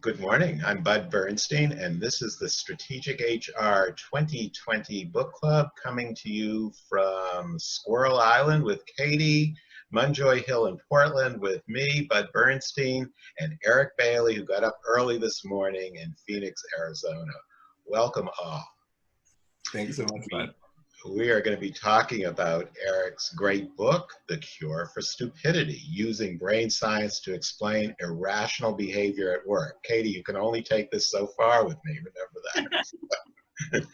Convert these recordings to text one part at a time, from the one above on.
Good morning. I'm Bud Bernstein, and this is the Strategic HR 2020 Book Club coming to you from Squirrel Island with Katie, Munjoy Hill in Portland with me, Bud Bernstein, and Eric Bailey, who got up early this morning in Phoenix, Arizona. Welcome all. Thank you so much, Bud. We are going to be talking about Eric's great book, The Cure for Stupidity, using brain science to explain irrational behavior at work. Katie, you can only take this so far with me, remember that.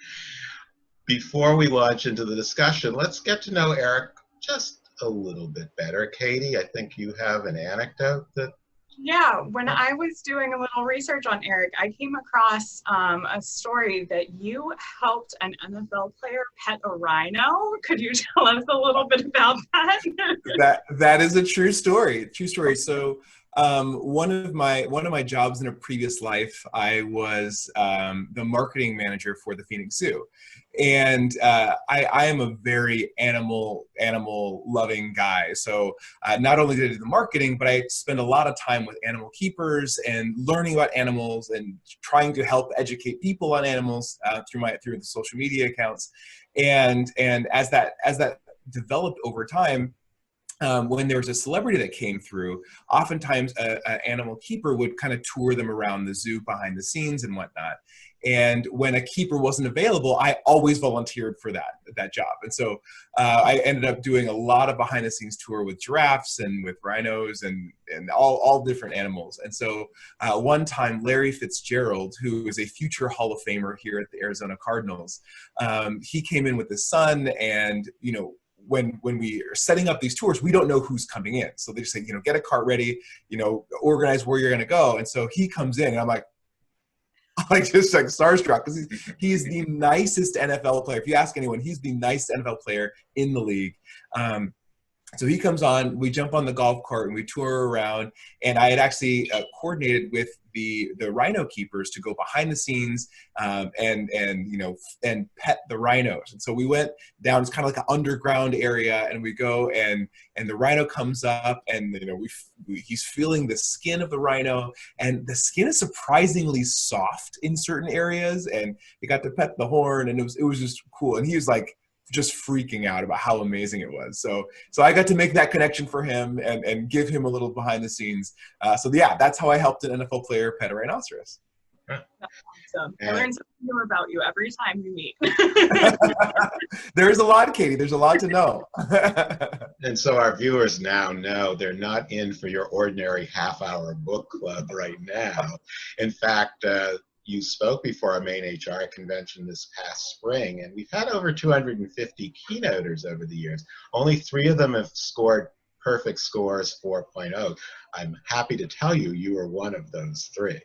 Before we launch into the discussion, let's get to know Eric just a little bit better. Katie, I think you have an anecdote that... Yeah, when I was doing a little research on Eric, I came across a story that you helped an NFL player pet a rhino. Could you tell us a little bit about that? That is a true story. True story. So one of my jobs in a previous life, I was the marketing manager for the Phoenix Zoo. And I am a very animal loving guy. So not only did I do the marketing, but I spend a lot of time with animal keepers and learning about animals and trying to help educate people on animals through the social media accounts. And as that developed over time, when there was a celebrity that came through, oftentimes an animal keeper would kind of tour them around the zoo behind the scenes and whatnot. And when a keeper wasn't available, I always volunteered for that job. And so I ended up doing a lot of behind the scenes tour with giraffes and with rhinos and all different animals. And so one time, Larry Fitzgerald, who is a future Hall of Famer here at the Arizona Cardinals, he came in with his son, and when we are setting up these tours, we don't know who's coming in. So they just say, get a cart ready, organize where you're going to go. And so he comes in, and I'm like just like starstruck, because he's the nicest NFL player. If you ask anyone, he's the nicest NFL player in the league. So he comes on, we jump on the golf cart and we tour around, and I had actually coordinated with the rhino keepers to go behind the scenes and pet the rhinos. And so we went down, it's kind of like an underground area, and we go and the rhino comes up, and he's feeling the skin of the rhino, and the skin is surprisingly soft in certain areas, and he got to pet the horn, and it was just cool. And he was like just freaking out about how amazing it was. So I got to make that connection for him and give him a little behind the scenes. So yeah, that's how I helped an NFL player pet a rhinoceros. That's awesome. I learn something new about you every time we meet. There's a lot, Katie. There's a lot to know. And so our viewers now know they're not in for your ordinary half-hour book club right now. In fact, you spoke before our main HR convention this past spring, and we've had over 250 keynoters over the years. Only 3 of them have scored perfect scores 4.0. I'm happy to tell you, you were one of those 3.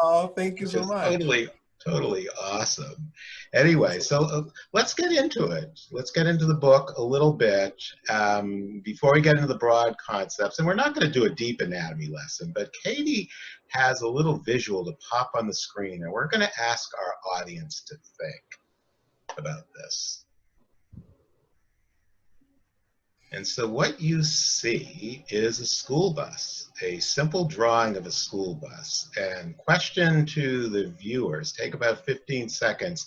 Oh, thank you so much. Totally awesome. Anyway, so let's get into it. Let's get into the book a little bit before we get into the broad concepts. And we're not going to do a deep anatomy lesson, but Katie has a little visual to pop on the screen, and we're going to ask our audience to think about this. And so what you see is a school bus, a simple drawing of a school bus. And question to the viewers, take about 15 seconds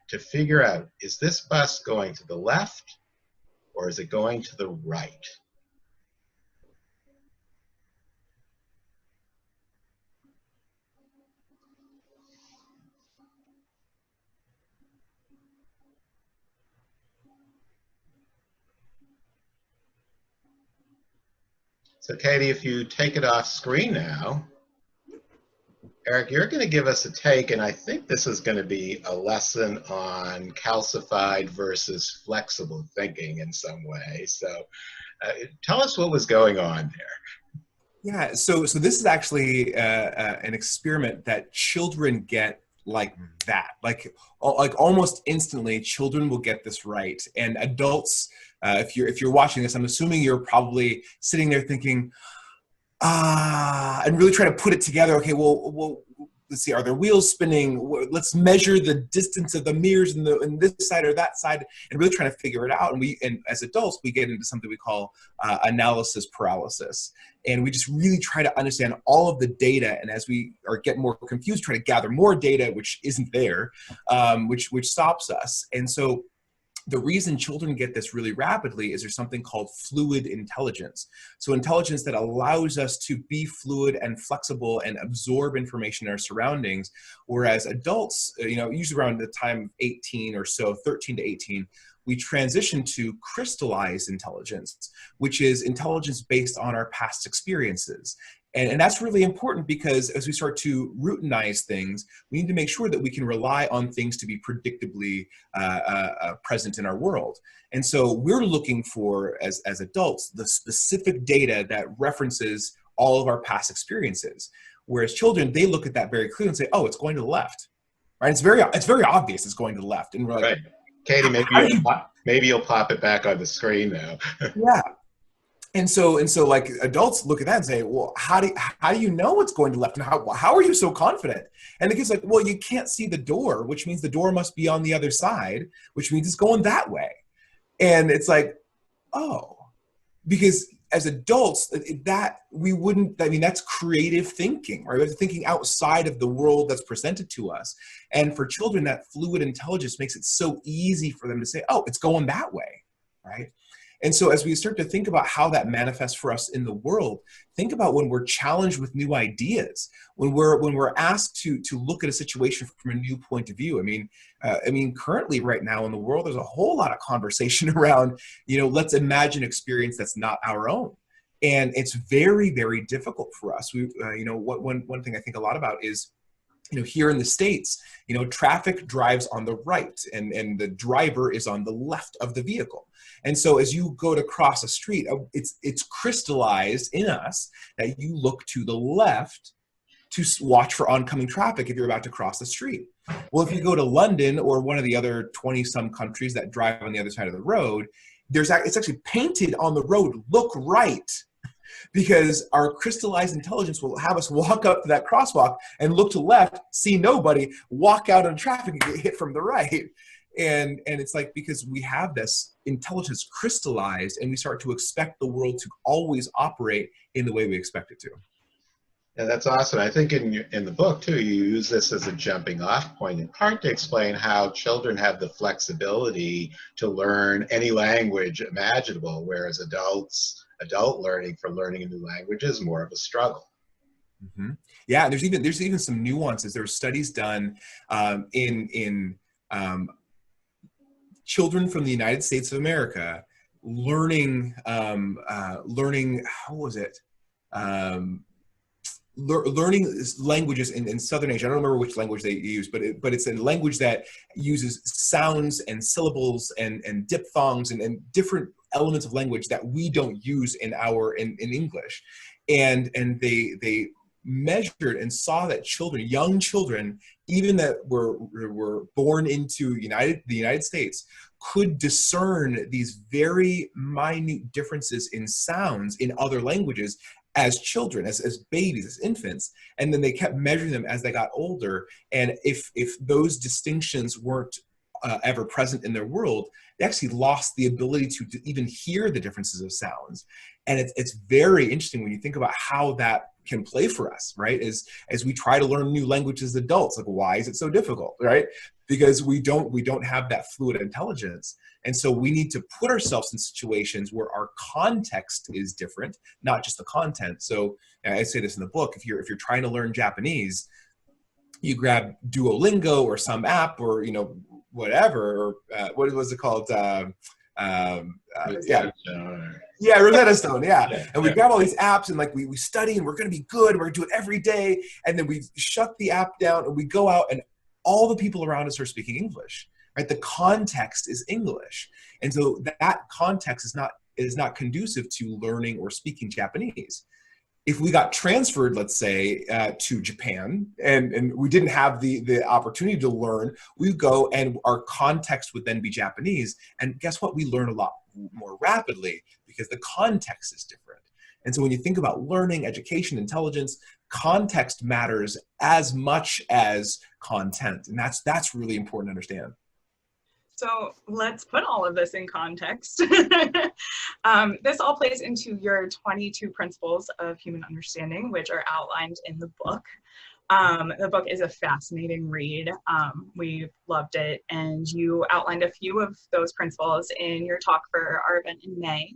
to figure out, is this bus going to the left or is it going to the right? So Katie, if you take it off screen now, Eric, you're going to give us a take, and I think this is going to be a lesson on calcified versus flexible thinking in some way. So tell us what was going on there. Yeah, so this is actually an experiment that children get like that. Like almost instantly, children will get this right. And adults, if you're watching this, I'm assuming you're probably sitting there thinking, and really trying to put it together. Okay, well, let's see, are there wheels spinning? Let's measure the distance of the mirrors in this side or that side, and really trying to figure it out. And as adults, we get into something we call analysis paralysis. And we just really try to understand all of the data. And as we get more confused, try to gather more data, which isn't there, which stops us. And so the reason children get this really rapidly is there's something called fluid intelligence. So intelligence that allows us to be fluid and flexible and absorb information in our surroundings, whereas adults, usually around the time of 18 or so, 13 to 18, we transition to crystallized intelligence, which is intelligence based on our past experiences. And that's really important because as we start to routinize things, we need to make sure that we can rely on things to be predictably present in our world. And so we're looking for, as adults, the specific data that references all of our past experiences. Whereas children, they look at that very clearly and say, oh, it's going to the left, right? It's very obvious it's going to the left. And we're like, right. Katie, maybe you'll pop it back on the screen now. Yeah. And so like adults look at that and say, well, how do you know it's going to left? And how are you so confident? And the kid's like, well, you can't see the door, which means the door must be on the other side, which means it's going that way. And it's like, oh, because as adults, that's creative thinking, right? We're thinking outside of the world that's presented to us. And for children, that fluid intelligence makes it so easy for them to say, oh, it's going that way, right? And so as we start to think about how that manifests for us in the world, think about when we're challenged with new ideas, when we're asked to look at a situation from a new point of view. I mean, currently right now in the world, there's a whole lot of conversation around, let's imagine experience that's not our own. And it's very, very difficult for us. One thing I think a lot about is, here in the States, traffic drives on the right and the driver is on the left of the vehicle. And so as you go to cross a street, it's crystallized in us that you look to the left to watch for oncoming traffic if you're about to cross the street. Well, if you go to London or one of the other 20-some countries that drive on the other side of the road, it's actually painted on the road, look right. Because our crystallized intelligence will have us walk up to that crosswalk and look to the left, see nobody, walk out on traffic and get hit from the right. And it's like, because we have this intelligence crystallized and we start to expect the world to always operate in the way we expect it to. Yeah, that's awesome. I think in the book too, you use this as a jumping off point in part to explain how children have the flexibility to learn any language imaginable, whereas adult learning from learning a new language is more of a struggle. Mm-hmm. Yeah, there's even some nuances. There were studies done in children from the United States of America learning how was it? Learning languages in Southern Asia. I don't remember which language they use, but it's a language that uses sounds and syllables and diphthongs and different elements of language that we don't use in English. And they measured and saw that young children, even that were born into the United States, could discern these very minute differences in sounds in other languages as children, as babies, as infants. And then they kept measuring them as they got older. And if those distinctions weren't ever present in their world, they actually lost the ability to even hear the differences of sounds. And it's very interesting when you think about how that can play for us, right? As we try to learn new languages as adults, like, why is it so difficult, right? Because we don't have that fluid intelligence. And so we need to put ourselves in situations where our context is different, not just the content. So I say this in the book, if you're trying to learn Japanese, you grab Duolingo or some app or, whatever, or what was it called? Rosetta Stone, yeah. And we grab all these apps and we study and we're going to be good and we're going to do it every day. And then we shut the app down and we go out and all the people around us are speaking English, right? The context is English. And so that context is not conducive to learning or speaking Japanese. If we got transferred, let's say, to Japan and we didn't have the opportunity to learn, we go and our context would then be Japanese. And guess what? We learn a lot more rapidly because the context is different. And so when you think about learning, education, intelligence, context matters as much as content. And that's really important to understand. So let's put all of this in context. This all plays into your 22 principles of human understanding, which are outlined in the book. The book is a fascinating read. We loved it, and you outlined a few of those principles in your talk for our event in May.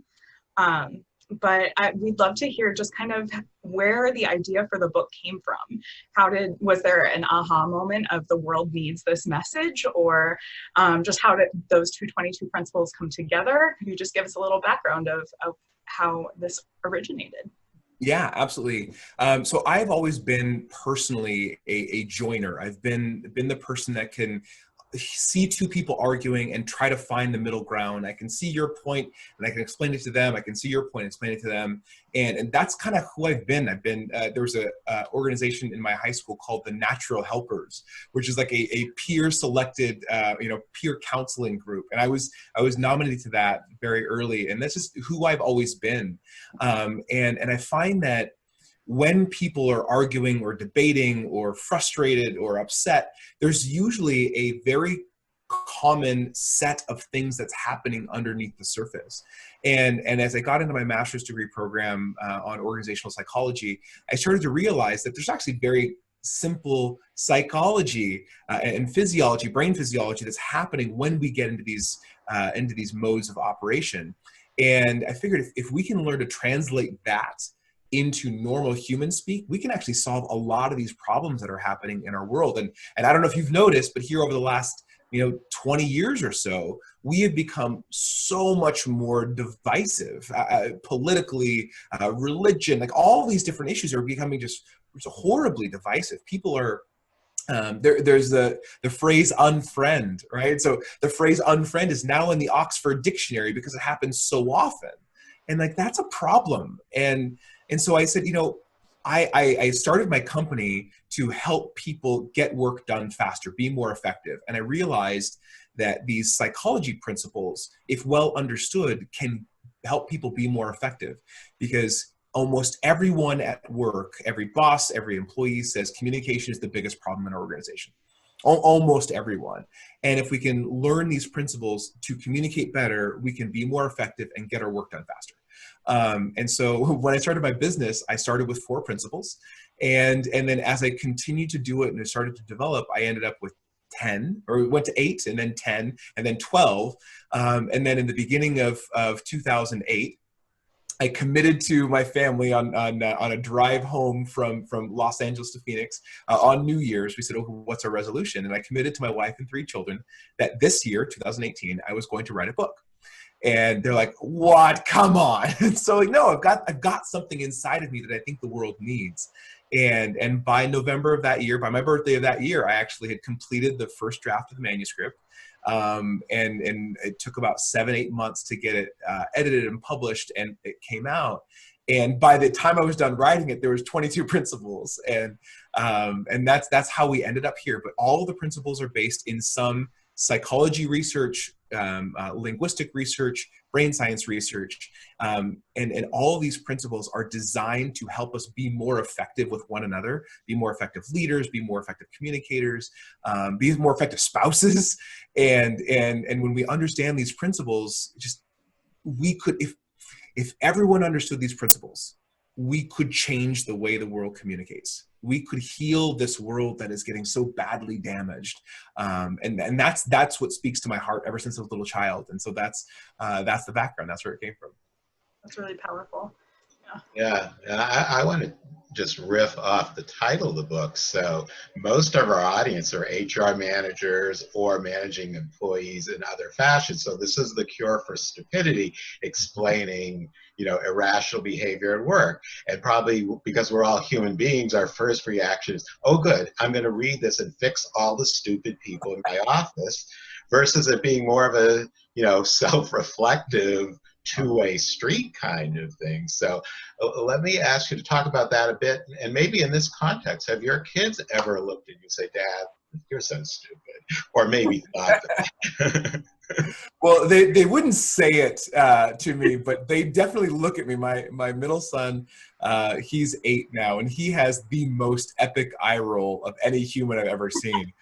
But we'd love to hear just kind of where the idea for the book came from. Was there an aha moment of the world needs this message, or just how did those 222 principles come together? Could you just give us a little background of how this originated? Yeah, absolutely. So I've always been personally a joiner. I've been the person that can see two people arguing and try to find the middle ground. I can see your point and I can explain it to them. I can see your point and explain it to them. And that's kind of who I've been. There was a organization in my high school called the Natural Helpers, which is like a peer selected, peer counseling group. And I was nominated to that very early. And that's just who I've always been. And I find that when people are arguing or debating or frustrated or upset, there's usually a very common set of things that's happening underneath the surface. And as I got into my master's degree program on organizational psychology, I started to realize that there's actually very simple psychology and physiology, brain physiology, that's happening when we get into these modes of operation. And I figured if we can learn to translate that into normal human speak, we can actually solve a lot of these problems that are happening in our world. And I don't know if you've noticed, but here over the last 20 years or so, we have become so much more divisive politically, religion, like all these different issues are becoming just horribly divisive. People are there's the phrase unfriend, right? So the phrase unfriend is now in the Oxford Dictionary because it happens so often. And like, that's a problem. And so I said, I started my company to help people get work done faster, be more effective. And I realized that these psychology principles, if well understood, can help people be more effective, because almost everyone at work, every boss, every employee says communication is the biggest problem in our organization. Almost everyone. And if we can learn these principles to communicate better, we can be more effective and get our work done faster. And so when I started my business, I started with 4 principles. And then as I continued to do it and I started to develop, I ended up with 10, or went to 8 and then 10 and then 12. And then in the beginning of 2008, I committed to my family on a drive home from Los Angeles to Phoenix on New Year's. We said, "Oh, what's our resolution?" And I committed to my wife and 3 children that this year, 2018, I was going to write a book. And they're like, "What? Come on!" And so, like, no, I've got something inside of me that I think the world needs. And by November of that year, by my birthday of that year, I actually had completed the first draft of the manuscript. And it took about 7-8 months to get it edited and published, and it came out. And by the time I was done writing it, there was 22 principles, and that's how we ended up here. But all of the principles are based in some psychology research, linguistic research, brain science research, and all of these principles are designed to help us be more effective with one another, be more effective leaders, be more effective communicators, be more effective spouses. And when we understand these principles, we could, if everyone understood these principles, we could change the way the world communicates. We could heal this world that is getting so badly damaged. And that's what speaks to my heart ever since I was a little child. And so that's the background. That's where it came from. That's really powerful. Yeah, I want to just riff off the title of the book. So most of our audience are HR managers or managing employees in other fashions. So this is the cure for stupidity, explaining, irrational behavior at work. And probably because we're all human beings, our first reaction is, "Oh, good, I'm going to read this and fix all the stupid people in my office," versus it being more of a, self-reflective, two-way street kind of thing. So let me ask you to talk about that a bit. And maybe in this context, have your kids ever looked at you and say, "Dad, you're so stupid," or maybe thought that? Well, they wouldn't say it to me, but they definitely look at me. My middle son, he's 8 now, and he has the most epic eye roll of any human I've ever seen.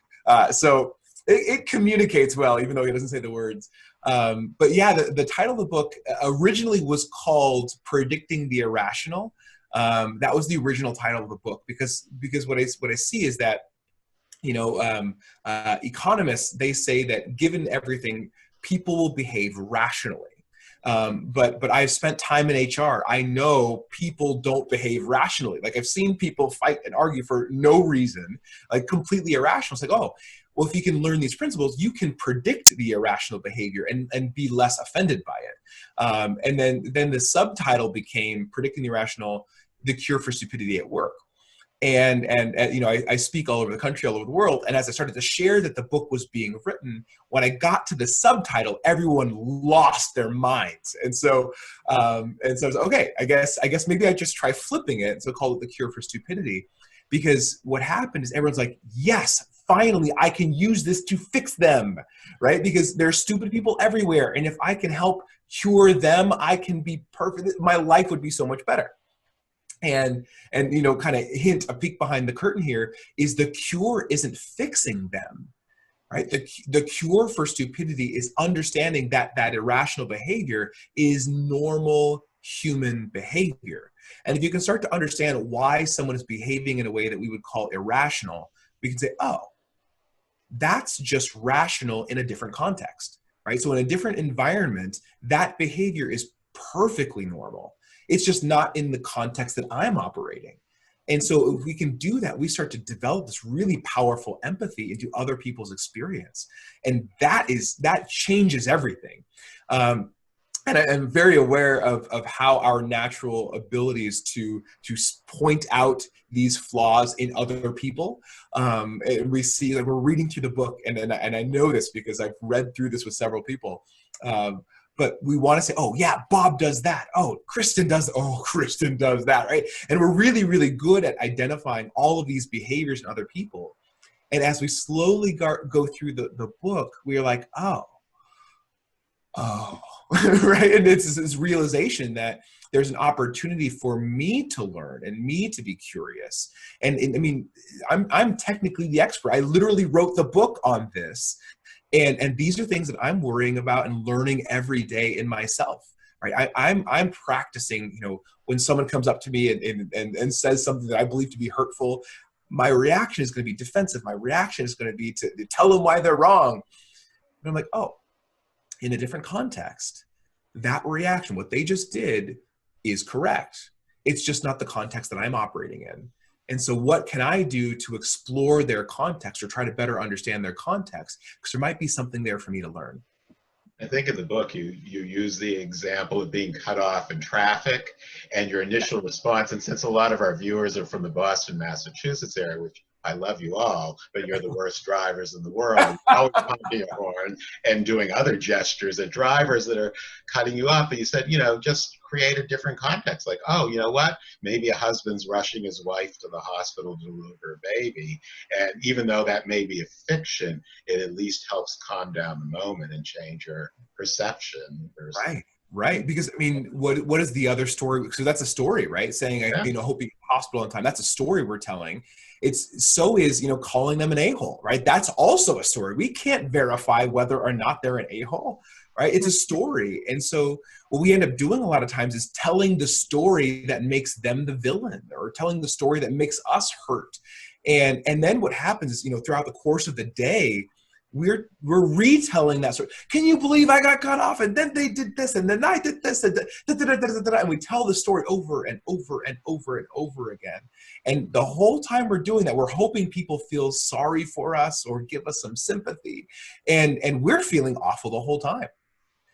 So it communicates well, even though he doesn't say the words. But yeah, the title of the book originally was called "Predicting the Irrational." That was the original title of the book because what I see is that, you know, economists, they say that given everything, people will behave rationally. But I've spent time in HR. I know people don't behave rationally. Like, I've seen people fight and argue for no reason, like completely irrational. It's like, oh, well, if you can learn these principles, you can predict the irrational behavior and be less offended by it. And then the subtitle became "Predicting the Irrational: The Cure for Stupidity at Work." And you know, I speak all over the country, all over the world. And as I started to share that the book was being written, when I got to the subtitle, everyone lost their minds. And so I was okay. I guess maybe I just try flipping it. So call it "The Cure for Stupidity," because what happened is everyone's like, yes, finally, I can use this to fix them, right? Because there's stupid people everywhere, and if I can help cure them, I can be perfect. My life would be so much better. And you know, kind of hint, a peek behind the curtain here is the cure isn't fixing them, right? The cure for stupidity is understanding that irrational behavior is normal human behavior. And if you can start to understand why someone is behaving in a way that we would call irrational, we can say, oh, that's just rational in a different context, right? So in a different environment, that behavior is perfectly normal. It's just not in the context that I'm operating. And so if we can do that, we start to develop this really powerful empathy into other people's experience. And that changes everything. And I'm very aware of how our natural abilities to point out these flaws in other people. And we see, like, we're reading through the book, and I know this because I've read through this with several people. But we want to say, oh yeah, Bob does that. Oh, Kristen does that, right? And we're really, really good at identifying all of these behaviors in other people. And as we slowly go through the book, we're like, oh, right? And it's this realization that there's an opportunity for me to learn and me to be curious. And I mean, I'm technically the expert. I literally wrote the book on this. And these are things that I'm worrying about and learning every day in myself, right? I'm practicing, you know, when someone comes up to me and says something that I believe to be hurtful, my reaction is going to be defensive. My reaction is going to be to tell them why they're wrong. And I'm like, oh, in a different context, that reaction, what they just did, is correct. It's just not the context that I'm operating in. And so what can I do to explore their context or try to better understand their context? Because there might be something there for me to learn. I think in the book you use the example of being cut off in traffic and your initial response. And since a lot of our viewers are from the Boston, Massachusetts area, which I love you all, but you're the worst drivers in the world, always honking a horn and doing other gestures at drivers that are cutting you off. But you said, you know, just create a different context. Like, oh, you know what? Maybe a husband's rushing his wife to the hospital to deliver a baby. And even though that may be a fiction, it at least helps calm down the moment and change your perception. Right. Because I mean, what is the other story? So that's a story, right? Saying, Yeah. you know, hope you get to the hospital on time. That's a story we're telling. So is, you know, calling them an a-hole, right? That's also a story. We can't verify whether or not they're an a-hole, right? It's a story. And so what we end up doing a lot of times is telling the story that makes them the villain, or telling the story that makes us hurt. And then what happens is, you know, throughout the course of the day, we're retelling that story. Can you believe I got cut off, and then they did this, and then I did this, and we tell the story over and over and over and over again. And the whole time we're doing that, we're hoping people feel sorry for us or give us some sympathy, and we're feeling awful the whole time,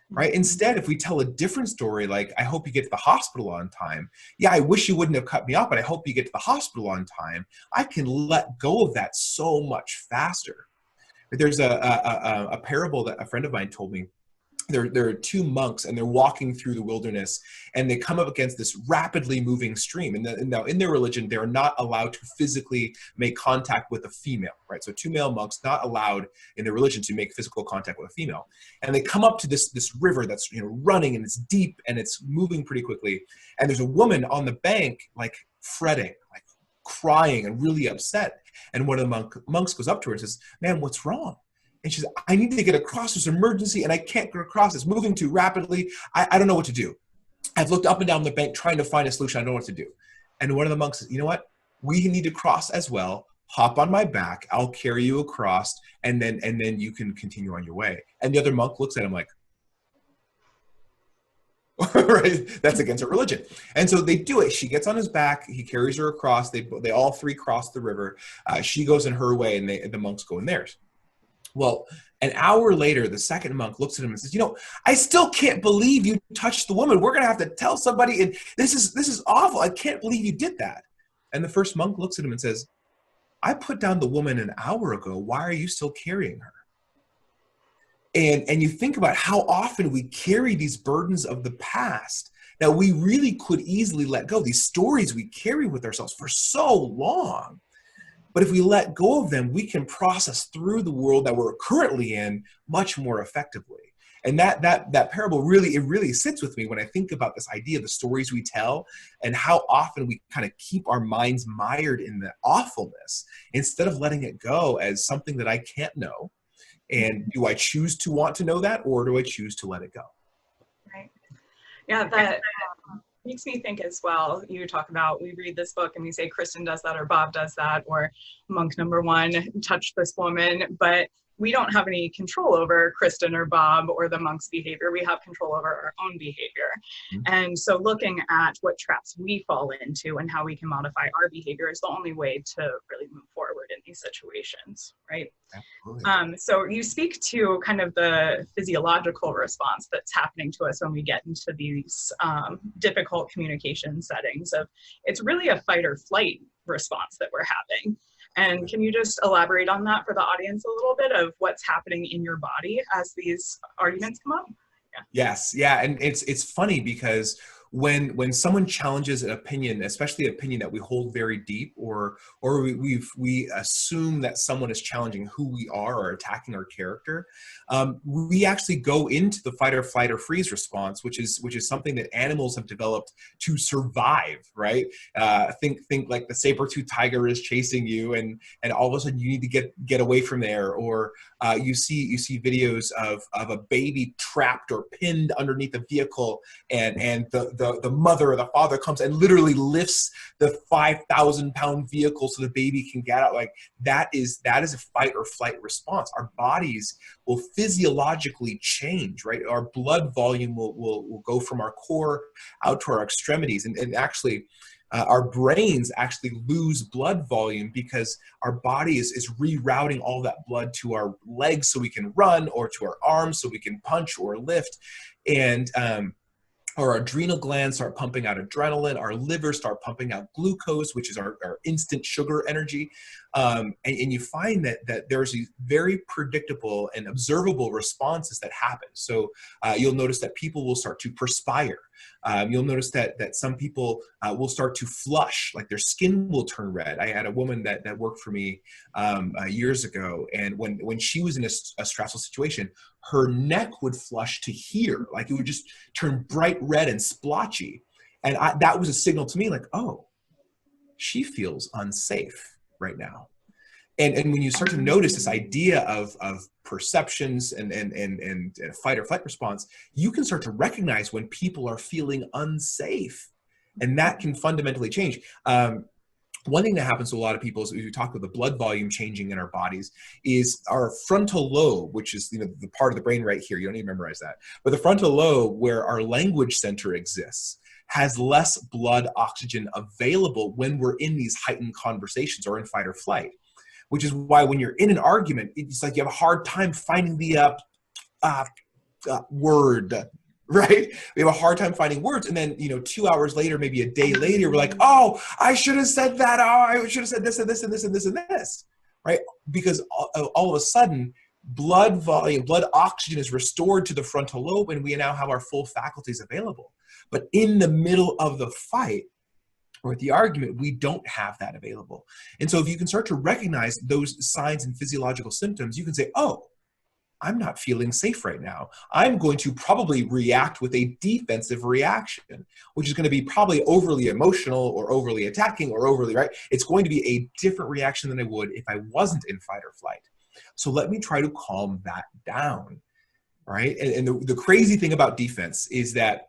right? Instead, if we tell a different story, like, I hope you get to the hospital on time. Yeah, I wish you wouldn't have cut me off, but I hope you get to the hospital on time. I can let go of that so much faster. There's a parable that a friend of mine told me there are two monks, and they're walking through the wilderness, and they come up against this rapidly moving stream. And now in their religion, they're not allowed to physically make contact with a female, right? So two male monks not allowed in their religion to make physical contact with a female. And they come up to this river that's, you know, running, and it's deep and it's moving pretty quickly. And there's a woman on the bank, like fretting, like crying and really upset. And one of the monks goes up to her and says, "Ma'am, what's wrong?" And she says, "I need to get across. There's an emergency and I can't get across. It's moving too rapidly. I don't know what to do. I've looked up and down the bank trying to find a solution. I don't know what to do." And one of the monks says, "You know what? We need to cross as well. Hop on my back. I'll carry you across, and then you can continue on your way." And the other monk looks at him like, right? That's against her religion. And so they do it. She gets on his back. He carries her across. They all three cross the river. She goes in her way, and the monks go in theirs. Well, an hour later, the second monk looks at him and says, "You know, I still can't believe you touched the woman. We're going to have to tell somebody. And this is awful. I can't believe you did that." And the first monk looks at him and says, "I put down the woman an hour ago. Why are you still carrying her?" And you think about how often we carry these burdens of the past that we really could easily let go. These stories we carry with ourselves for so long. But if we let go of them, we can process through the world that we're currently in much more effectively. And that parable really sits with me when I think about this idea of the stories we tell and how often we kind of keep our minds mired in the awfulness instead of letting it go as something that I can't know. And do I choose to want to know that, or do I choose to let it go? Right. Yeah, that makes me think as well. You talk about, we read this book and we say Kristen does that, or Bob does that, or monk number one touched this woman, but we don't have any control over Kristen or Bob or the monk's behavior. We have control over our own behavior. Mm-hmm. And so looking at what traps we fall into and how we can modify our behavior is the only way to really move forward in these situations, right? So you speak to kind of the physiological response that's happening to us when we get into these difficult communication settings of, it's really a fight or flight response that we're having. And can you just elaborate on that for the audience a little bit of what's happening in your body as these arguments come up? Yeah. Yes. Yeah. And it's funny because when someone challenges an opinion, especially an opinion that we hold very deep, or we assume that someone is challenging who we are or attacking our character, we actually go into the fight or flight or freeze response, which is something that animals have developed to survive, right? Think like the saber-toothed tiger is chasing you, and all of a sudden you need to get away from there, or you see videos of a baby trapped or pinned underneath a vehicle, and the mother or the father comes and literally lifts the 5,000-pound vehicle so the baby can get out. Like that is a fight or flight response. Our bodies will physiologically change, right? Our blood volume will go from our core out to our extremities, and actually our brains actually lose blood volume because our body is rerouting all that blood to our legs so we can run, or to our arms so we can punch or lift. And our adrenal glands start pumping out adrenaline, our livers start pumping out glucose, which is our instant sugar energy. And you find that there's these very predictable and observable responses that happen. So you'll notice that people will start to perspire. You'll notice that some people will start to flush, like their skin will turn red. I had a woman that worked for me years ago, and when she was in a stressful situation, her neck would flush to here, like it would just turn bright red and splotchy. And that was a signal to me, like, oh, she feels unsafe right now. And when you start to notice this idea of perceptions and fight or flight response, you can start to recognize when people are feeling unsafe, and that can fundamentally change. One thing that happens to a lot of people is, we talk about the blood volume changing in our bodies, is our frontal lobe, which is the part of the brain right here. You don't need to memorize that. But the frontal lobe, where our language center exists, has less blood oxygen available when we're in these heightened conversations or in fight or flight. Which is why when you're in an argument, it's like you have a hard time finding the word, right? We have a hard time finding words. And then, 2 hours later, maybe a day later, we're like, oh, I should have said that. Oh, I should have said this and this and this and this and this, right? Because all of a sudden, blood volume, blood oxygen is restored to the frontal lobe, and we now have our full faculties available. But in the middle of the fight or the argument, we don't have that available. And so if you can start to recognize those signs and physiological symptoms, you can say, oh, I'm not feeling safe right now. I'm going to probably react with a defensive reaction, which is going to be probably overly emotional or overly attacking or overly, right? It's going to be a different reaction than I would if I wasn't in fight or flight. So let me try to calm that down, right? And the crazy thing about defense is that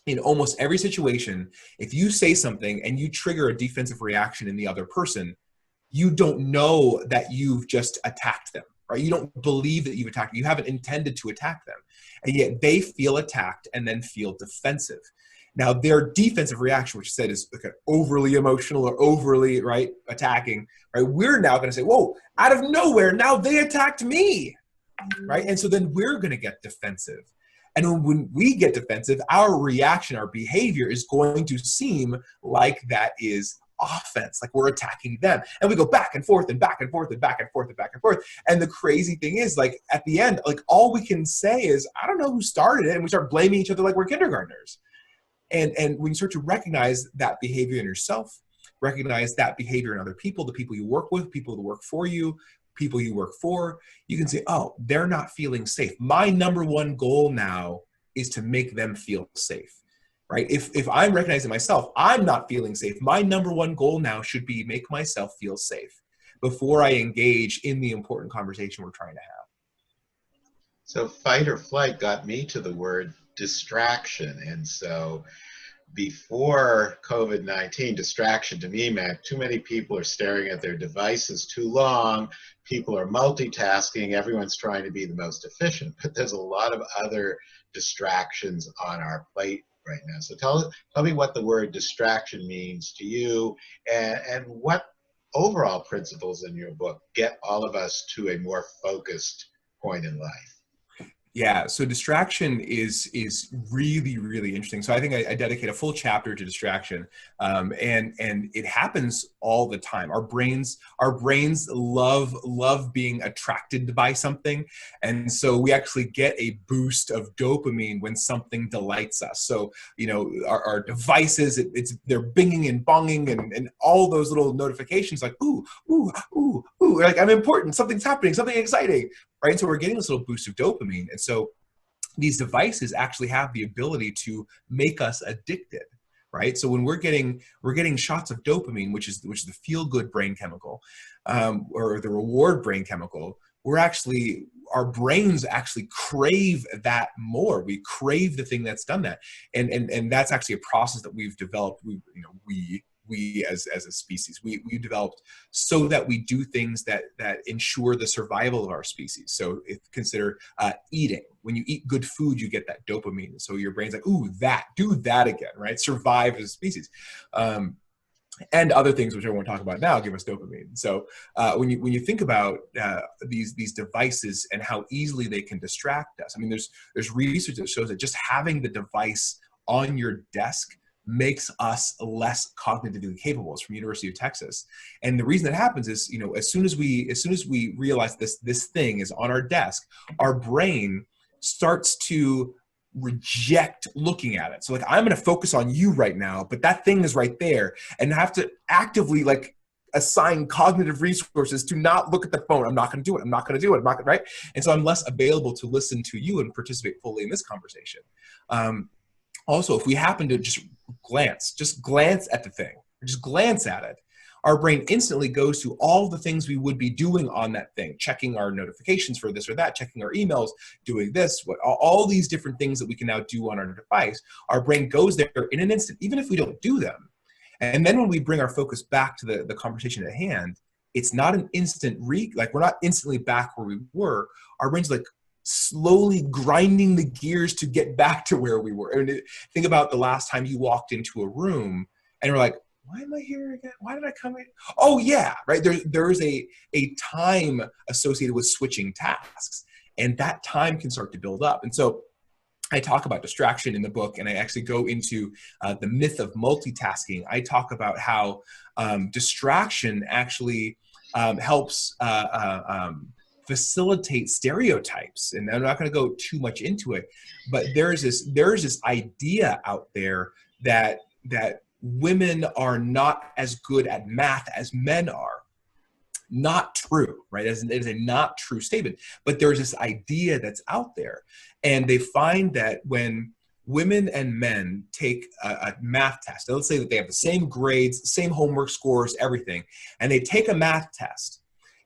in almost every situation, if you say something and you trigger a defensive reaction in the other person, you don't know that you've just attacked them. Right? You don't believe that you've attacked them. You haven't intended to attack them. And yet they feel attacked and then feel defensive. Now, their defensive reaction, which said is okay, overly emotional or overly, right, attacking, right? We're now going to say, whoa, out of nowhere, now they attacked me, right? And so then we're going to get defensive. And when we get defensive, our reaction, our behavior is going to seem like that is offense, like we're attacking them, and we go back and forth and back and forth and back and forth and back and forth. And the crazy thing is, like at the end, like all we can say is, I don't know who started it, and we start blaming each other like we're kindergartners. And when you start to recognize that behavior in yourself, recognize that behavior in other people, the people you work with, people who work for you, people you work for, you can say, oh, they're not feeling safe. My number one goal now is to make them feel safe. Right? If I'm recognizing myself, I'm not feeling safe. My number one goal now should be make myself feel safe before I engage in the important conversation we're trying to have. So fight or flight got me to the word distraction. And so before COVID-19, distraction to me meant too many people are staring at their devices too long. People are multitasking. Everyone's trying to be the most efficient. But there's a lot of other distractions on our plate right now. So tell me what the word distraction means to you, and what overall principles in your book get all of us to a more focused point in life. Yeah, so distraction is really, really interesting. So I think I dedicate a full chapter to distraction, and it happens all the time. Our brains love being attracted by something, and so we actually get a boost of dopamine when something delights us. So you know, our devices, they're binging and bonging and all those little notifications like ooh ooh ooh ooh, like I'm important, something's happening, something exciting. Right, so we're getting this little boost of dopamine, and so these devices actually have the ability to make us addicted. Right, so when we're getting shots of dopamine, which is the feel-good brain chemical, or the reward brain chemical, our brains actually crave that more. We crave the thing that's done that, and that's actually a process that we've developed. We as a species, we developed so that we do things that ensure the survival of our species. So if consider eating. When you eat good food, you get that dopamine. So your brain's like, ooh, do that again, right? Survive as a species. And other things which I won't talk about now give us dopamine. So when you think about these devices and how easily they can distract us, I mean, there's research that shows that just having the device on your desk makes us less cognitively capable. It's from University of Texas. And the reason that happens is, you know, as soon as we realize this thing is on our desk, our brain starts to reject looking at it. So like, I'm going to focus on you right now, but that thing is right there, and I have to actively like assign cognitive resources to not look at the phone. I'm not going to do it. I'm not going to do it. I'm not going to, right? And so I'm less available to listen to you and participate fully in this conversation. Also, if we happen to just glance at the thing, or just glance at it, our brain instantly goes to all the things we would be doing on that thing, checking our notifications for this or that, checking our emails, doing this, all these different things that we can now do on our device. Our brain goes there in an instant, even if we don't do them. And then when we bring our focus back to the conversation at hand, it's not an instant like we're not instantly back where we were. Our brain's like slowly grinding the gears to get back to where we were. I mean, think about the last time you walked into a room and we're like, why am I here again? Why did I come in? Oh yeah, right. There is a time associated with switching tasks, and that time can start to build up. And so I talk about distraction in the book, and I actually go into the myth of multitasking. I talk about how distraction actually helps facilitate stereotypes. And I'm not going to go too much into it, but there's this idea out there that women are not as good at math as men are. Not true, right? It is a not true statement, but there's this idea that's out there. And they find that when women and men take a math test, let's say that they have the same grades, same homework scores, everything, and they take a math test,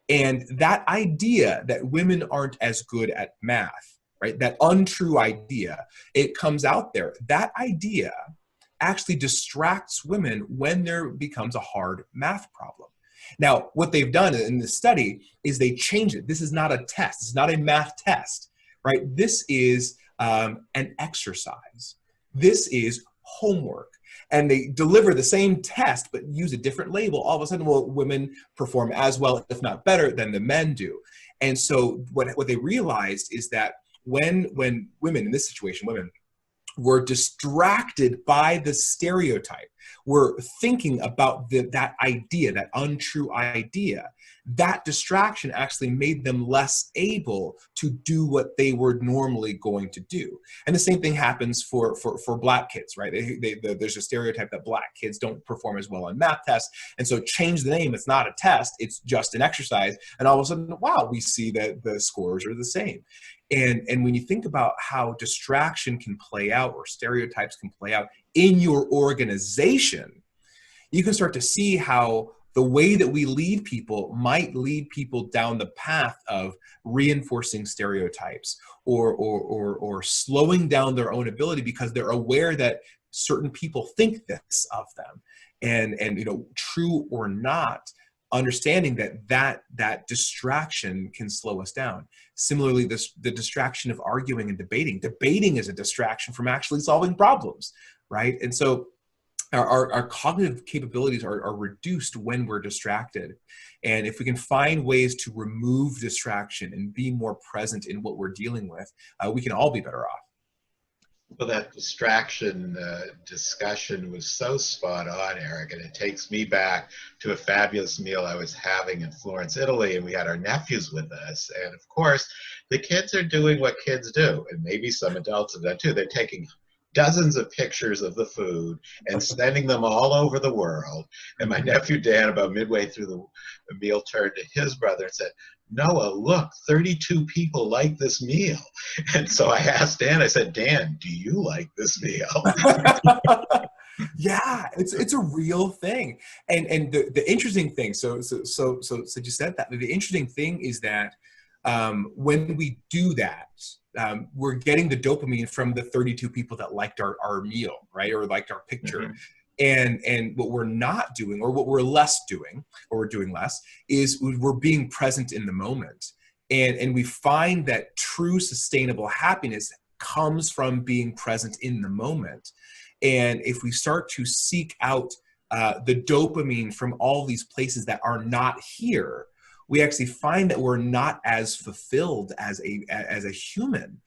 and that idea that women aren't as good at math, right? That untrue idea, it comes out there. That idea actually distracts women when there becomes a hard math problem. Now, what they've done in this study is they change it. This is not a test. It's not a math test, right? This is an exercise. This is homework. And they deliver the same test, but use a different label. All of a sudden, well, women perform as well, if not better, than the men do. And so what they realized is that when women, in this situation, women, were distracted by the stereotype, were thinking about that idea, that untrue idea, that distraction actually made them less able to do what they were normally going to do. And the same thing happens for Black kids, right? There's a stereotype that Black kids don't perform as well on math tests. And so change the name. It's not a test. It's just an exercise. And all of a sudden, wow, we see that the scores are the same. And when you think about how distraction can play out or stereotypes can play out in your organization, you can start to see how the way that we lead people might lead people down the path of reinforcing stereotypes or slowing down their own ability because they're aware that certain people think this of them. And true or not, understanding that distraction can slow us down. Similarly, the distraction of arguing and debating. Debating is a distraction from actually solving problems, right? And so our cognitive capabilities are reduced when we're distracted. And if we can find ways to remove distraction and be more present in what we're dealing with, we can all be better off. Well, that distraction discussion was so spot on, Eric, and it takes me back to a fabulous meal I was having in Florence, Italy, and we had our nephews with us. And of course, the kids are doing what kids do, and maybe some adults have done too. They're taking dozens of pictures of the food and sending them all over the world. And my nephew Dan, about midway through the meal, turned to his brother and said, "Noah, look, 32 people like this meal." And so I asked Dan, I said, "Dan, do you like this meal?" Yeah, it's a real thing. And the interesting thing, so you said that, the interesting thing is that when we do that, we're getting the dopamine from the 32 people that liked our meal, right? Or liked our picture. Mm-hmm. And what we're not doing, or what we're less doing, or we're doing less, is we're being present in the moment. And we find that true sustainable happiness comes from being present in the moment. And if we start to seek out the dopamine from all these places that are not here, we actually find that we're not as fulfilled as a human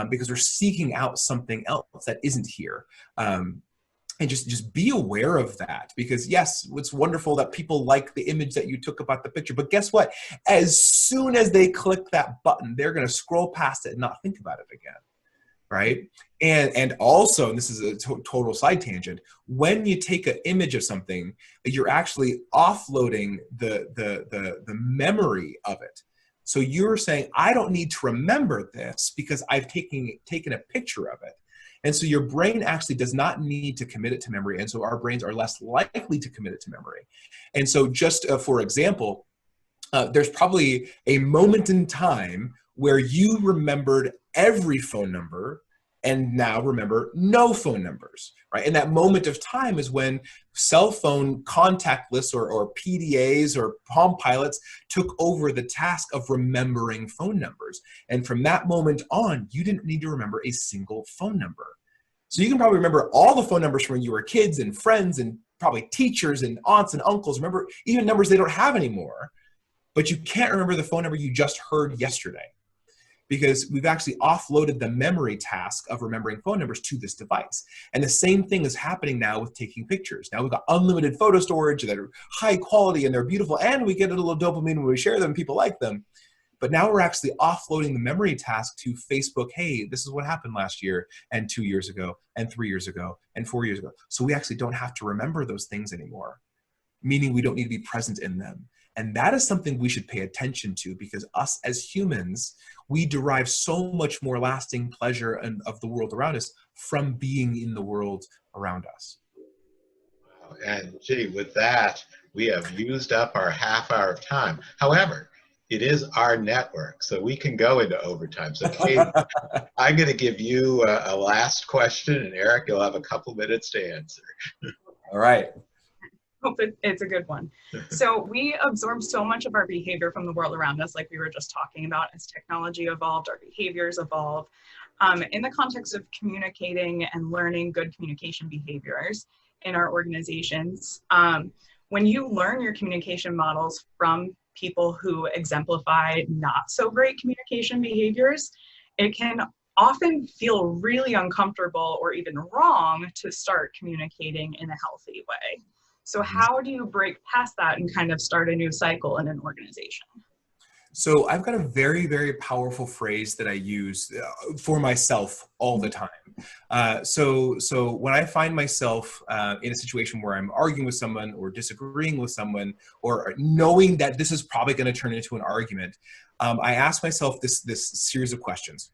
because we're seeking out something else that isn't here. And just be aware of that, because yes, it's wonderful that people like the image that you took about the picture, but guess what? As soon as they click that button, they're going to scroll past it and not think about it again. Right? And also, and this is a total side tangent, when you take an image of something, you're actually offloading the memory of it. So you're saying, I don't need to remember this because I've taken a picture of it. And so your brain actually does not need to commit it to memory. And so our brains are less likely to commit it to memory. And so just for example, there's probably a moment in time where you remembered every phone number and now remember no phone numbers, right? And that moment of time is when cell phone contact lists or PDAs or Palm Pilots took over the task of remembering phone numbers. And from that moment on, you didn't need to remember a single phone number. So you can probably remember all the phone numbers from when you were kids and friends and probably teachers and aunts and uncles, remember even numbers they don't have anymore, but you can't remember the phone number you just heard yesterday, because we've actually offloaded the memory task of remembering phone numbers to this device. And the same thing is happening now with taking pictures. Now we've got unlimited photo storage that are high quality and they're beautiful, and we get a little dopamine when we share them, people like them. But now we're actually offloading the memory task to Facebook. Hey, this is what happened last year and 2 years ago and 3 years ago and 4 years ago. So we actually don't have to remember those things anymore, meaning we don't need to be present in them. And that is something we should pay attention to, because us as humans, we derive so much more lasting pleasure of the world around us from being in the world around us. And gee, with that, we have used up our half hour of time. However, it is our network, so we can go into overtime. So Kate, I'm going to give you a last question, and Eric, you'll have a couple minutes to answer. All right. Hope it's a good one. So we absorb so much of our behavior from the world around us, like we were just talking about. As technology evolved, our behaviors evolve. In the context of communicating and learning good communication behaviors in our organizations, when you learn your communication models from people who exemplify not so great communication behaviors, it can often feel really uncomfortable or even wrong to start communicating in a healthy way. So how do you break past that and kind of start a new cycle in an organization? So I've got a very, very powerful phrase that I use for myself all the time. So when I find myself in a situation where I'm arguing with someone or disagreeing with someone, or knowing that this is probably going to turn into an argument, I ask myself this series of questions.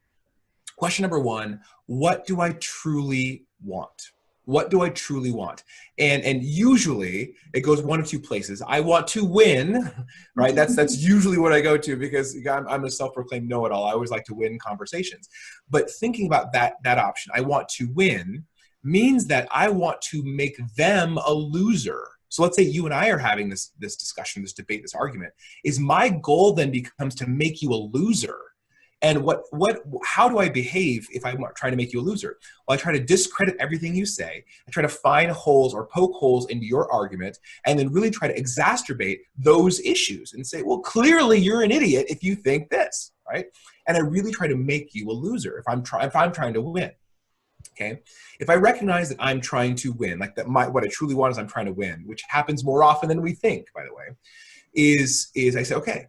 Question number one, what do I truly want? What do I truly want? And usually it goes one of two places. I want to win, right? That's usually what I go to, because I'm a self-proclaimed know-it-all. I always like to win conversations. But thinking about that option, I want to win, means that I want to make them a loser. So let's say you and I are having this discussion, this debate, this argument. Is my goal then becomes to make you a loser? And how do I behave if I'm trying to make you a loser? Well, I try to discredit everything you say. I try to find holes or poke holes into your argument, and then really try to exacerbate those issues and say, well, clearly you're an idiot if you think this, right? And I really try to make you a loser if I'm trying to win. Okay. If I recognize that I'm trying to win, like that, what I truly want is I'm trying to win, which happens more often than we think, by the way, is I say, okay,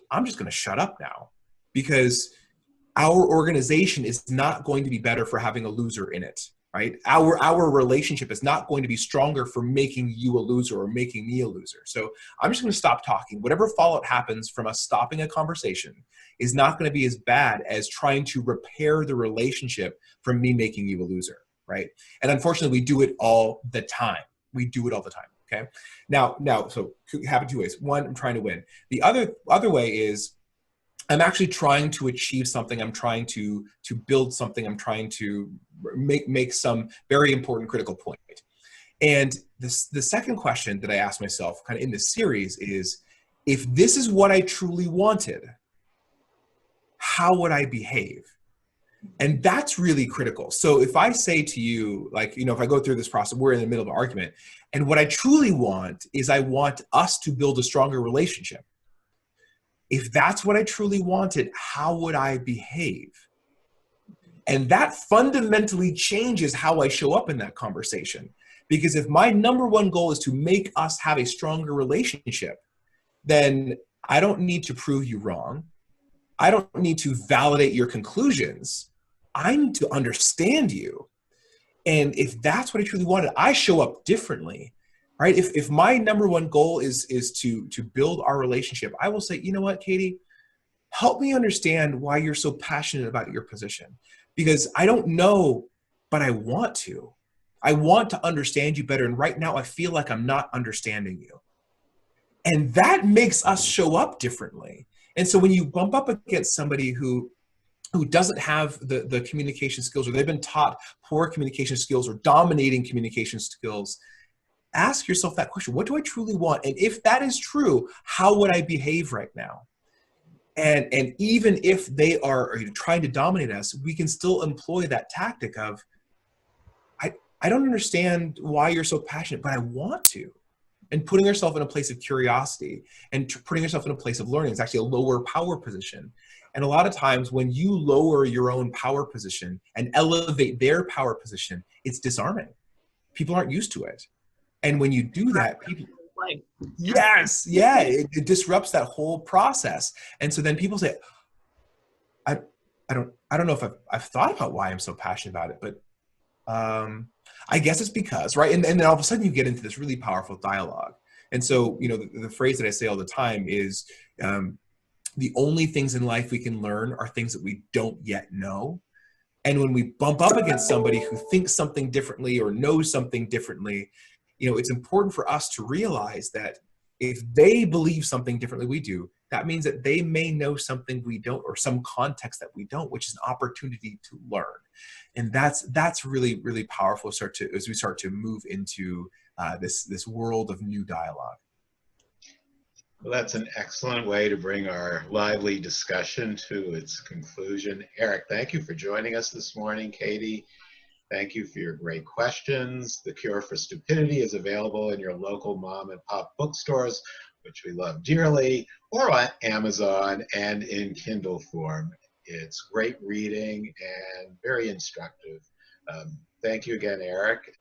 I'm just going to shut up now. Because our organization is not going to be better for having a loser in it, right? Our relationship is not going to be stronger for making you a loser or making me a loser. So I'm just going to stop talking. Whatever fallout happens from us stopping a conversation is not going to be as bad as trying to repair the relationship from me making you a loser, right? And unfortunately, we do it all the time. We do it all the time, okay? Now, so it happen two ways. One, I'm trying to win. The other way is, I'm actually trying to achieve something. I'm trying to build something. I'm trying to make some very important critical point. And the second question that I ask myself kind of in this series is, if this is what I truly wanted, how would I behave? And that's really critical. So if I say to you, like, if I go through this process, we're in the middle of an argument, and what I truly want is I want us to build a stronger relationship. If that's what I truly wanted, how would I behave? And that fundamentally changes how I show up in that conversation. Because if my number one goal is to make us have a stronger relationship, then I don't need to prove you wrong. I don't need to validate your conclusions. I need to understand you. And if that's what I truly wanted, I show up differently. Right? If my number one goal is to build our relationship, I will say, you know what, Katie, help me understand why you're so passionate about your position. Because I don't know, but I want to. I want to understand you better. And right now I feel like I'm not understanding you. And that makes us show up differently. And so when you bump up against somebody who doesn't have the communication skills, or they've been taught poor communication skills or dominating communication skills, ask yourself that question. What do I truly want? And if that is true, how would I behave right now? And even if they are trying to dominate us, we can still employ that tactic of, I don't understand why you're so passionate, but I want to. And putting yourself in a place of curiosity and putting yourself in a place of learning is actually a lower power position. And a lot of times when you lower your own power position and elevate their power position, it's disarming. People aren't used to it. And when you do that, people, like, yes, yeah, it disrupts that whole process. And so then people say, I, I don't know if I've thought about why I'm so passionate about it, but I guess it's because, right? And then all of a sudden you get into this really powerful dialogue. And so, you know, the phrase that I say all the time is, the only things in life we can learn are things that we don't yet know. And when we bump up against somebody who thinks something differently or knows something differently, you know, it's important for us to realize that if they believe something differently we do, that means that they may know something we don't, or some context that we don't, which is an opportunity to learn. And that's really, really powerful as we start to move into this world of new dialogue. Well, that's an excellent way to bring our lively discussion to its conclusion. Eric, thank you for joining us this morning. Katie, thank you for your great questions. The Cure for Stupidity is available in your local mom and pop bookstores, which we love dearly, or on Amazon and in Kindle form. It's great reading and very instructive. Thank you again, Eric.